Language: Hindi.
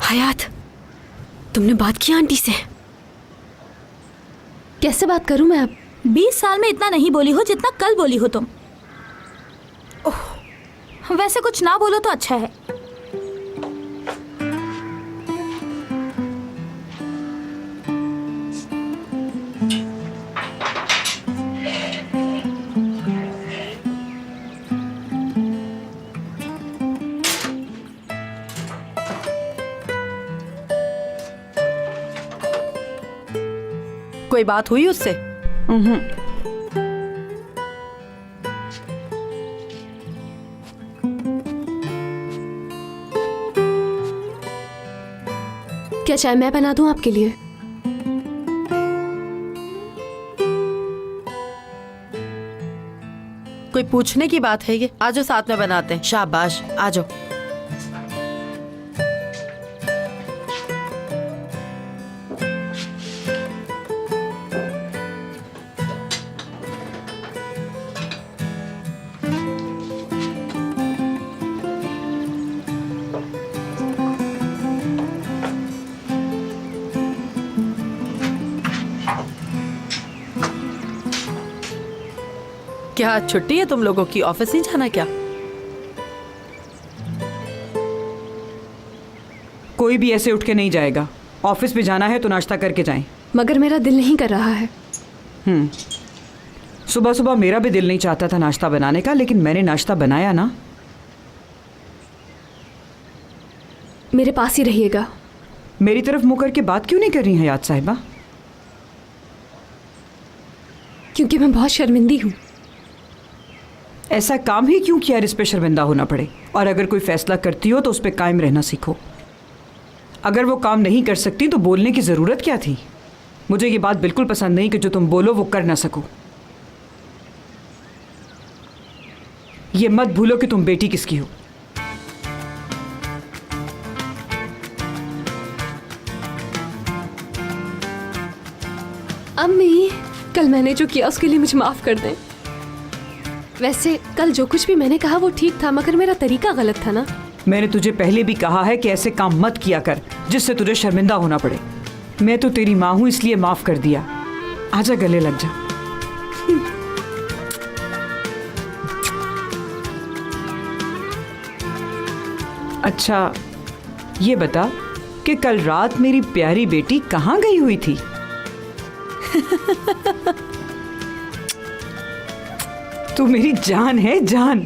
हयात, तुमने बात की आंटी से? कैसे बात करूं मैं अब? 20 साल में इतना नहीं बोली हो जितना कल बोली हो तुम। ओह, वैसे कुछ ना बोलो तो अच्छा है। कोई बात हुई उससे? क्या चाय मैं बना दूं आपके लिए? कोई पूछने की बात है ये? आजो साथ में बनाते हैं। शाबाश, आजो। क्या आज छुट्टी है तुम लोगों की? ऑफिस नहीं जाना क्या? कोई भी ऐसे उठ के नहीं जाएगा। ऑफिस भी जाना है तो नाश्ता करके जाएं। मगर मेरा दिल नहीं कर रहा है। सुबह सुबह मेरा भी दिल नहीं चाहता था नाश्ता बनाने का, लेकिन मैंने नाश्ता बनाया ना। मेरे पास ही रहिएगा। मेरी तरफ मुंह करके बात क्यों नहीं कर रही हैं हयात साहिबा? क्योंकि मैं बहुत शर्मिंदी हूँ। ऐसा काम ही क्यों किया इस पे शर्मिंदा होना पड़े? और अगर कोई फैसला करती हो तो उस पर कायम रहना सीखो। अगर वो काम नहीं कर सकती तो बोलने की ज़रूरत क्या थी? मुझे ये बात बिल्कुल पसंद नहीं कि जो तुम बोलो वो कर ना सको। ये मत भूलो कि तुम बेटी किसकी हो। अम्मी, कल मैंने जो किया उसके लिए मुझे माफ कर दें। वैसे कल जो कुछ भी मैंने कहा वो ठीक था, मगर मेरा तरीका गलत था ना। मैंने तुझे पहले भी कहा है कि ऐसे काम मत किया कर जिससे तुझे शर्मिंदा होना पड़े। मैं तो तेरी माँ हूं इसलिए माफ कर दिया। आजा गले लग जा। अच्छा ये बता कि कल रात मेरी प्यारी बेटी कहाँ गई हुई थी? तू मेरी जान है, जान।